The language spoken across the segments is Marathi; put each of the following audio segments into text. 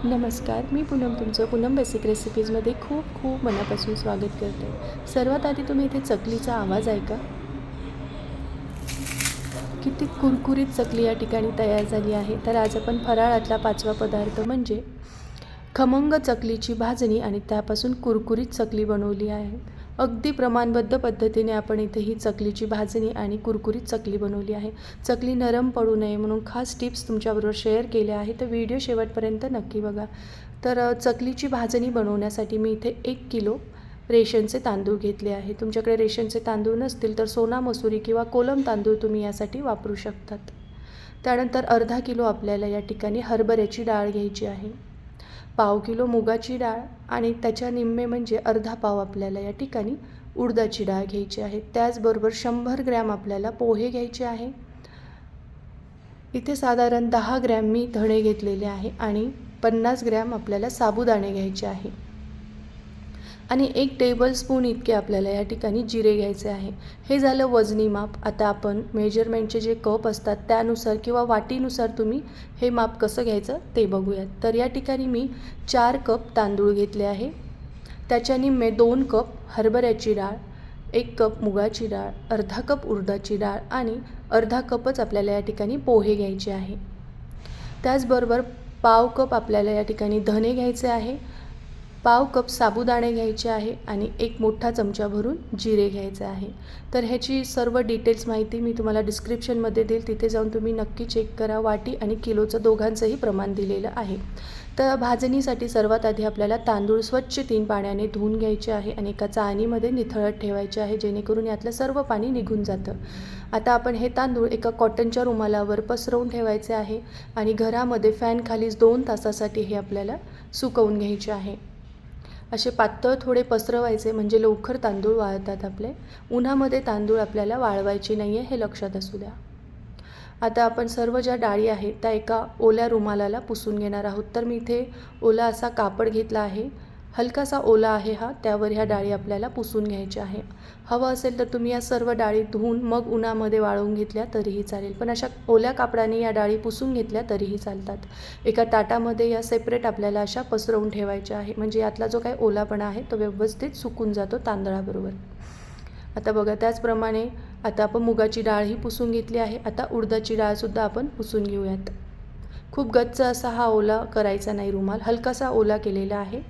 नमस्कार, मी पूनम तुमचं पूनम बेसिक रेसिपीजमध्ये खूप खूप मनापासून स्वागत करते. सर्वात आधी तुम्ही इथे चकलीचा आवाज ऐका. किती कुरकुरीत चकली या ठिकाणी तयार झाली आहे. तर आज आपण फराळातला 5वा पदार्थ म्हणजे खमंग चकलीची भाजणी आणि त्यापासून कुरकुरीत चकली बनवली आहे. अगदी प्रमाणबद्ध पद्धतीने आपण इथे ही चकलीची भाजणी आणि कुरकुरीत चकली बनवली आहे. चकली नरम पडू नये म्हणून खास टिप्स तुमच्याबरोबर शेअर केल्या आहेत, तर व्हिडिओ शेवटपर्यंत नक्की बघा. तर चकलीची भाजणी बनवण्यासाठी मी इथे 1 किलो रेशनचे तांदूळ घेतले आहे. तुमच्याकडे रेशनचे तांदूळ नसतील तर सोना मसुरी किंवा कोलम तांदूळ तुम्ही यासाठी वापरू शकतात. त्यानंतर अर्धा किलो आपल्याला या ठिकाणी हरभऱ्याची डाळ घ्यायची आहे. पाव किलो मुगाची डाळ आणि त्याच्या निम्मे म्हणजे अर्धा पाव आपल्याला या ठिकाणी उडदाची डाळ घ्यायची आहे. त्याचबरोबर 100 ग्रॅम आपल्याला पोहे घ्यायचे आहे. इथे साधारण 10 ग्रॅम मी धणे घेतलेले आहे आणि 50 ग्रॅम आपल्याला साबुदाणे घ्यायचे आहे आणि 1 टेबलस्पून इतके आपल्याला या ठिकाणी जिरे घ्यायचे आहे. हे झालं वजनी माप. आता आपण मेजरमेंटचे जे कप असतात त्यानुसार किंवा वाटीनुसार तुम्ही हे माप कसं घ्यायचं ते बघूयात. तर या ठिकाणी मी 4 कप तांदूळ घेतले आहे. त्याच्या निम्मे 2 कप हरभऱ्याची डाळ, 1 कप मुगाची डाळ, अर्धा कप उडदाची डाळ आणि अर्धा कपच आपल्याला या ठिकाणी पोहे घ्यायचे आहे. त्याचबरोबर पाव कप आपल्याला या ठिकाणी धणे घ्यायचे आहे, पाव कप साबुदाणे घ्यायचे आहे आणि 1 मोठा चमचा भरून जिरे घ्यायचे आहे. तर ह्याची सर्व डिटेल्स माहिती मी तुम्हाला डिस्क्रिप्शनमध्ये देईल, तिथे जाऊन तुम्ही नक्की चेक करा. वाटी आणि किलोचं दोघांचंही प्रमाण दिलेलं आहे. तर भाजणीसाठी सर्वात आधी आपल्याला तांदूळ स्वच्छ 3 पाण्याने धुवून घ्यायचे आहे आणि एका चाळणीमध्ये निथळत ठेवायचे आहे, जेणेकरून यातलं सर्व पाणी निघून जातं. आता आपण हे तांदूळ एका कॉटनच्या रुमालावर पसरवून ठेवायचे आहे आणि घरामध्ये फॅनखालीच 2 तासासाठी हे आपल्याला सुकवून घ्यायचे आहे. असे पातळ थोडे पसरवायचे म्हणजे लवकर तांदूळ वाळतात आपले. उन्हामध्ये तांदूळ आपल्याला वाळवायचे नाही आहे, हे लक्षात असू द्या. आता आपण सर्व ज्या डाळी आहेत त्या एका ओल्या रुमालाला पुसून घेणार आहोत. तर मी इथे ओला असा कापड घेतला आहे, हलकासा ओला आहे हा, त्यावर ह्या डाळी आपल्याला पुसून घ्यायच्या आहे. हवं असेल तर तुम्ही या सर्व डाळी धुवून मग उन्हामध्ये वाळवून घेतल्या तरीही चालेल, पण अशा ओल्या कापडाने या डाळी पुसून घेतल्या तरीही चालतात. एका ताटामध्ये या सेपरेट आपल्याला अशा पसरवून ठेवायच्या आहे, म्हणजे यातला जो काही ओलापणा आहे तो व्यवस्थित सुकून जातो तांदळाबरोबर. आता बघा, त्याचप्रमाणे आता आपण मुगाची डाळही पुसून घेतली आहे. आता उडदाची डाळसुद्धा आपण पुसून घेऊयात. खूप गच्च असा हा ओला करायचा नाही रुमाल, हलकासा ओला केलेला आहे.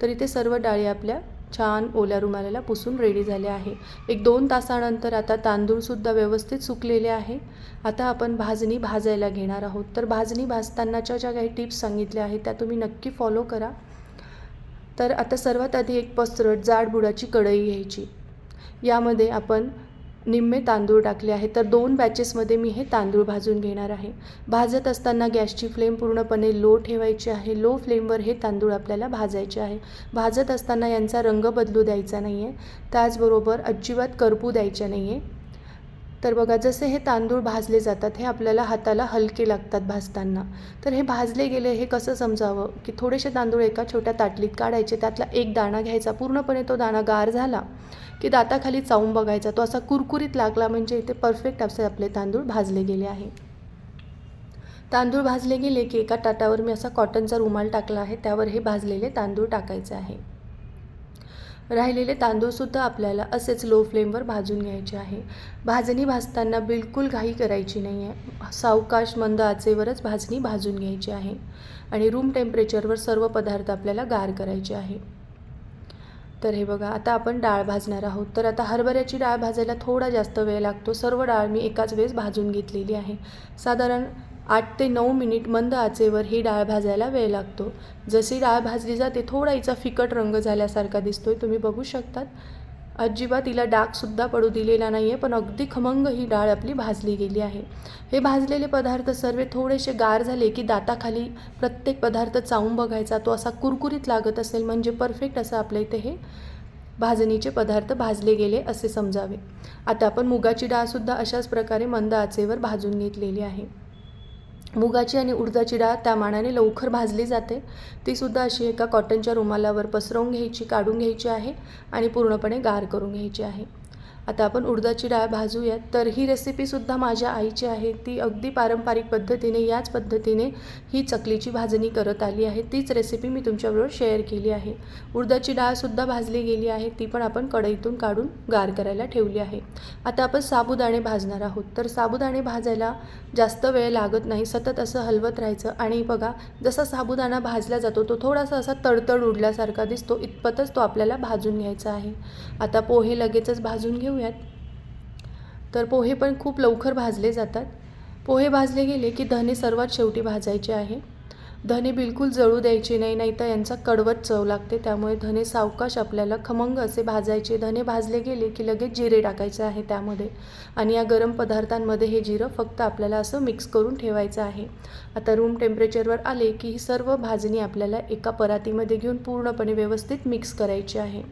तर इथे सर्व डाळी आपल्या छान ओल्या रुमालाला पुसून रेडी झाल्या आहे. 1-2 तासानंतर आता तांदूळसुद्धा व्यवस्थित सुकलेले आहे. आता आपण भाजणी भाजायला घेणार आहोत. तर भाजणी भाजतानाच्या ज्या काही टिप्स सांगितल्या आहेत त्या तुम्ही नक्की फॉलो करा. तर आता सर्वात आधी एक पसरट जाड बुडाची कढई घ्यायची. यामध्ये आपण निम्मे तांदूळ टाकले आहेत. तर 2 बॅचेसमध्ये मी हे तांदूळ भाजून घेणार आहे. भाजत असताना गॅसची फ्लेम पूर्णपणे लो ठेवायची आहे. लो फ्लेमवर हे तांदूळ आपल्याला भाजायचे आहे. भाजत असताना यांचा रंग बदलू द्यायचा नाही आहे, त्याचबरोबर अजिबात करपू द्यायचे नाही आहे. तर बघा, जसे हे तांदूळ भाजले जातात हे आपल्याला हाताला हलके लागतात भाजताना. तर हे भाजले गेले हे कसं समजावं, की थोडेसे तांदूळ एका छोट्या ताटलीत काढायचे, त्यातला एक दाणा घ्यायचा, पूर्णपणे तो दाणा गार झाला की दाताखाली चावून बघायचा, तो असा कुरकुरीत लागला म्हणजे इथे परफेक्ट असे आपले तांदूळ भाजले गेले आहे. तांदूळ भाजले गेले की एका ताटावर मी असा कॉटनचा रुमाल टाकला आहे, त्यावर हे भाजलेले तांदूळ टाकायचे आहे. राहिलेले तांदूळसुद्धा आपल्याला असेच लो फ्लेमवर भाजून घ्यायचे आहे. भाजणी भाजताना बिलकुल घाई करायची नाही आहे, सावकाश मंद आचेवरच भाजणी भाजून घ्यायची आहे आणि रूम टेम्परेचरवर सर्व पदार्थ आपल्याला गार करायचे आहे. तर हे बघा, आता आपण डाळ भाजणार आहोत. तर आता हरभऱ्याची डाळ भाजायला थोडा जास्त वेळ लागतो. सर्व डाळ मी एकाच वेळेस भाजून घेतलेली आहे. साधारण 8 ते 9 मिनिट मंद आचेवर ही डाळ भाजायला वेळ लागतो. जशी डाळ भाजली जाते थोडा हिचा फिकट रंग झाल्यासारखा दिसतोय, तुम्ही बघू शकतात. अजिबात हिला डागसुद्धा पडू दिलेला नाही आहे, पण अगदी खमंग ही डाळ आपली भाजली गेली आहे. हे भाजलेले पदार्थ सर्व थोडेसे गार झाले की दाताखाली प्रत्येक पदार्थ चावून बघायचा, तो असा कुरकुरीत लागत असेल म्हणजे परफेक्ट असं आपल्या इथे हे भाजणीचे पदार्थ भाजले गेले असे समजावे. आता आपण मुगाची डाळसुद्धा अशाच प्रकारे मंद आचेवर भाजून घेतलेली आहे. मुगाची आणि उडदाची डाळ त्या मानाने लवकर भाजली जाते. तीसुद्धा अशी एका कॉटनच्या रुमालावर पसरवून घ्यायची, काढून घ्यायची आहे आणि पूर्णपणे गार करून घ्यायची आहे. आता आपण उडदाची डाळ भाजूयात. तर ही रेसिपीसुद्धा माझ्या आईची आहे. ती अगदी पारंपरिक पद्धतीने याच पद्धतीने ही चकलीची भाजणी करत आली आहे. तीच रेसिपी मी तुमच्याबरोबर शेअर केली आहे. उडदाची डाळसुद्धा भाजली गेली आहे. ती पण आपण कढईतून काढून गार करायला ठेवली आहे. आता आपण साबुदाणे भाजणार आहोत. तर साबुदाणे भाजायला जास्त वेळ लागत नाही. सतत असं हलवत राहायचं आणि बघा जसा साबुदाणा भाजला जातो तो थोडासा असा तडतड उडल्यासारखा दिसतो, इतपतच तो आपल्याला भाजून घ्यायचा आहे. आता पोहे लगेचच भाजून घेऊयात. तर पोहे पण खूप लवकर भाजले जातात. पोहे भाजले गेले की धने सर्वात शेवटी भाजायचे आहे. धने बिलकुल जळू द्यायचे नाही, नाहीतर यांचा कडवट चव लागते. त्यामुळे धने सावकाश आपल्याला खमंग असे भाजायचे. धने भाजले गेले की लगेच जिरे टाकायचे आहे त्यामध्ये आणि या गरम पदार्थांमध्ये हे जिरं फक्त आपल्याला असं मिक्स करून ठेवायचं आहे. आता रूम टेम्परेचरवर आले की ही सर्व भाजणी आपल्याला एका परातीमध्ये घेऊन पूर्णपणे व्यवस्थित मिक्स करायची आहे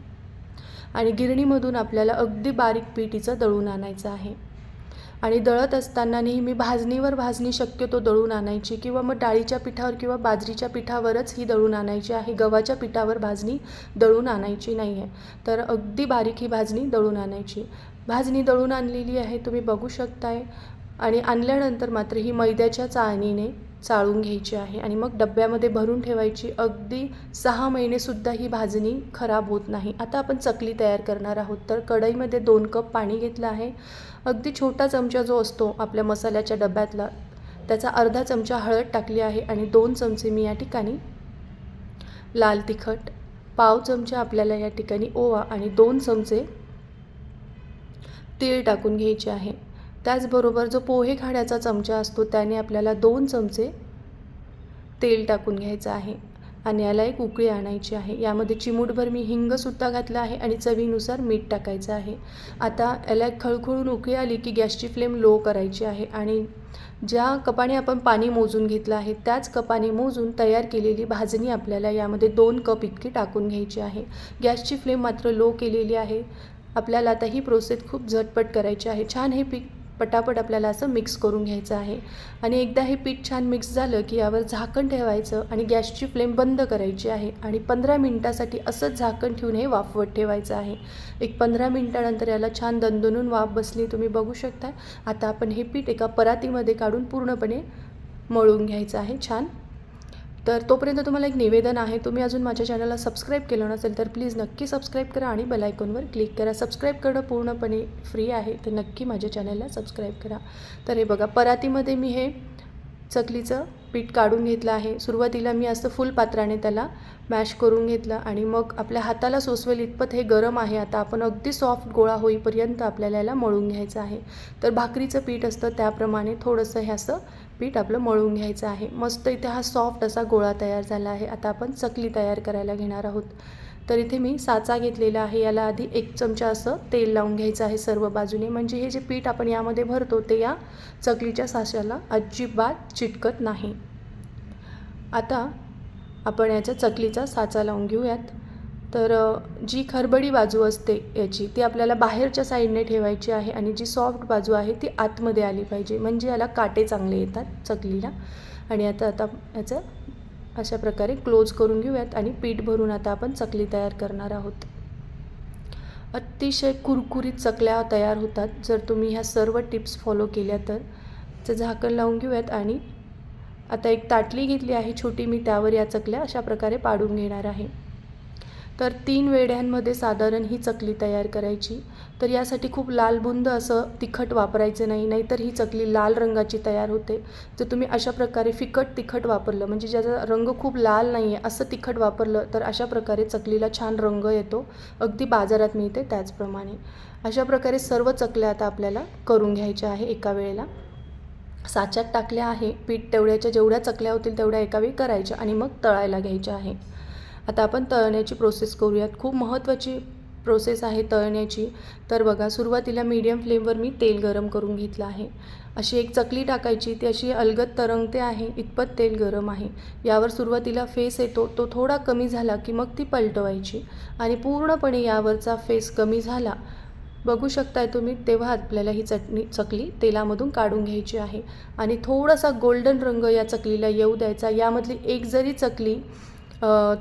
आणि गिरणीमधून आपल्याला अगदी बारीक पिठीचं दळून आणायचं आहे. आणि दळत असताना नेहमी भाजणीवर भाजणी शक्यतो दळून आणायची किंवा मग डाळीच्या पिठावर किंवा बाजरीच्या पिठावरच ही दळून आणायची आहे. गव्हाच्या पिठावर भाजणी दळून आणायची नाही आहे. तर अगदी बारीक ही भाजणी दळून आणायची. भाजणी दळून आणलेली आहे तुम्ही बघू शकताय. आणि आणल्यानंतर मात्र ही मैद्याच्या चाळणीने चाळून घ्यायची आहे आणि मग डब्यामध्ये भरून ठेवायची. अगदी 6 महिनेसुद्धा ही भाजणी खराब होत नाही. आता आपण चकली तयार करणार आहोत. तर कढईमध्ये 2 कप पाणी घेतलं आहे. अगदी छोटा चमचा जो असतो आपल्या मसाल्याच्या डब्यातला त्याचा अर्धा चमचा हळद टाकली आहे आणि 2 चमचे मी या ठिकाणी लाल तिखट, पाव चमचा आपल्याला या ठिकाणी ओवा आणि 2 चमचे तीळ टाकून घ्यायचे आहे. त्याचबरोबर जो पोहे खाण्याचा चमचा असतो त्याने आपल्याला 2 चमचे तेल टाकून घ्यायचं आहे आणि याला एक उकळी आणायची आहे. यामध्ये चिमूटभर मी हिंगसुद्धा घातलं आहे आणि चवीनुसार मीठ टाकायचं आहे. आता याला खळखळून उकळी आली की गॅसची फ्लेम लो करायची आहे आणि ज्या कपाने आपण पाणी मोजून घेतलं आहे त्याच कपाने मोजून तयार केलेली भाजणी आपल्याला यामध्ये 2 कप इतकी टाकून घ्यायची आहे. गॅसची फ्लेम मात्र लो केलेली आहे. आपल्याला आता ही प्रोसेस खूप झटपट करायची आहे. छान हे पीठ पटापट आपल्याला असं मिक्स करून घ्यायचं आहे आणि एकदा हे पीठ छान मिक्स झालं की यावर झाकण ठेवायचं आणि गॅसची फ्लेम बंद करायची आहे आणि 15 मिनिटासाठी असंच झाकण ठेवून हे वाफवत ठेवायचं आहे. एक 15 मिनिटानंतर याला छान दणदणून वाफ बसली तुम्ही बघू शकता. आता आपण हे पीठ एका परातीमध्ये काढून पूर्णपणे मळून घ्यायचं आहे छान. तर तोपर्यंत तुम्हाला एक निवेदन आहे, तुम्ही अजून माझ्या चॅनलला सबस्क्राईब केलं नसेल तर प्लीज नक्की सबस्क्राईब करा आणि बेल आयकॉनवर क्लिक करा. सबस्क्राईब करणं पूर्णपणे फ्री आहे, तर नक्की माझ्या चॅनलला सबस्क्राईब करा. तर हे बघा परातीमध्ये मी हे चकलीचं पीठ काढून घेतलं आहे. सुरुवातीला मी असं फुल पात्राने त्याला मॅश करून घेतलं आणि मग आपल्या हाताला सोसवेल इतपत हे गरम आहे. आता आपण अगदी सॉफ्ट गोळा होईपर्यंत आपल्याला याला मळून घ्यायचं आहे. तर भाकरीचं पीठ असतं त्याप्रमाणे थोडंसं हे असं पीठ आपलं मळून घ्यायचं आहे. मस्त इथे हा सॉफ्ट असा गोळा तयार झाला आहे. आता आपण चकली तयार करायला घेणार आहोत. तर इथे मी साचा घेतलेला आहे. याला आधी 1 चमचा असं तेल लावून घ्यायचं आहे सर्व बाजूने, म्हणजे हे जे पीठ आपण यामध्ये भरतो ते या चकलीच्या साच्याला अजिबात चिटकत नाही. आता आपण याच्या चकलीचा साचा लावून घेऊयात. तर जी खरबडी बाजू असते याची ती आपल्याला बाहेरच्या साईडने ठेवायची आहे आणि जी सॉफ्ट बाजू आहे ती आतमध्ये आली पाहिजे, म्हणजे याला काटे चांगले येतात चकलीला. आणि आता याचं अशा प्रकारे क्लोज करून घेऊयात आणि पीठ भरून आता आपण चकली तयार करणार आहोत. अतिशय कुरकुरीत चकल्या तयार होतात जर तुम्ही ह्या सर्व टिप्स फॉलो केल्या तर. झाकण लावून घेऊयात आणि आता एक ताटली घेतली आहे छोटी मी, त्यावर या चकल्या अशा प्रकारे पाडून घेणार आहे. तर 3 वेढ्यांमध्ये साधारण ही चकली तयार करायची. तर यासाठी खूप लालबुंद असं तिखट वापरायचं नाही, नाहीतर ही चकली लाल रंगाची तयार होते. जर तुम्ही अशा प्रकारे फिकट तिखट वापरलं, म्हणजे ज्याचा रंग खूप लाल नाही आहे असं तिखट वापरलं तर अशा प्रकारे चकलीला छान रंग येतो, अगदी बाजारात मिळते त्याचप्रमाणे. अशा प्रकारे सर्व चकल्या आता आपल्याला करून घ्यायच्या आहे एका वेळेला. साच्यात टाकल्या आहे पीठ, जेवढ्या चकल्या होतील तेवढ्या एका वेळी करायच्या आणि मग तळायला घ्यायच्या आहे. आता आपण तळण्याची प्रोसेस करूयात. खूप महत्त्वाची प्रोसेस आहे तळण्याची. तर बघा सुरुवातीला मीडियम फ्लेमवर मी तेल गरम करून घेतलं आहे. अशी एक चकली टाकायची, ती अशी अलगद तरंगते आहे इतपत तेल गरम आहे. यावर सुरुवातीला फेस येतो, तो थोडा कमी झाला की मग ती पलटवायची आणि पूर्णपणे यावरचा फेस कमी झाला बघू शकताय तुम्ही, तेव्हा आपल्याला ही चकली तेलामधून काढून घ्यायची आहे आणि थोडासा गोल्डन रंग या चकलीला येऊ द्यायचा. यामधली एक जरी चकली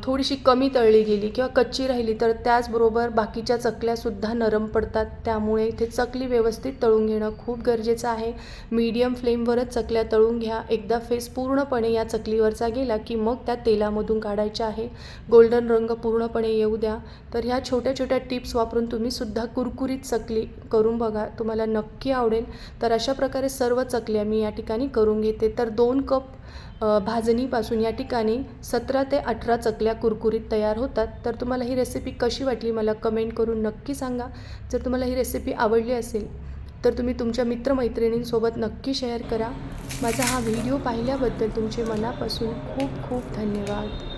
थोडीशी कमी तळली गेली किंवा कच्ची राहिली तर त्याचबरोबर बाकीच्या चकल्यासुद्धा नरम पडतात. त्यामुळे इथे चकली व्यवस्थित तळून घेणं खूप गरजेचं आहे. मीडियम फ्लेमवरच चकल्या तळून घ्या. एकदा फेस पूर्णपणे या चकलीवरचा गेला की मग त्या तेलामधून काढायच्या आहे. गोल्डन रंग पूर्णपणे येऊ द्या. तर ह्या छोट्या छोट्या टिप्स वापरून तुम्हीसुद्धा कुरकुरीत चकली करून बघा, तुम्हाला नक्की आवडेल. तर अशा प्रकारे सर्व चकल्या मी या ठिकाणी करून घेते. तर 2 कप भाजणीपासून या ठिकाणी 17 ते 18 चकल्या कुरकुरीत तयार होतात. तर तुम्हाला ही रेसिपी कशी वाटली मला कमेंट करून नक्की सांगा. जर तुम्हाला ही रेसिपी आवडली असेल तर तुम्ही तुमच्या मित्रमैत्रिणींसोबत नक्की शेअर करा. माझा हा व्हिडिओ पाहिल्याबद्दल तुमचे मनापासून खूप खूप धन्यवाद.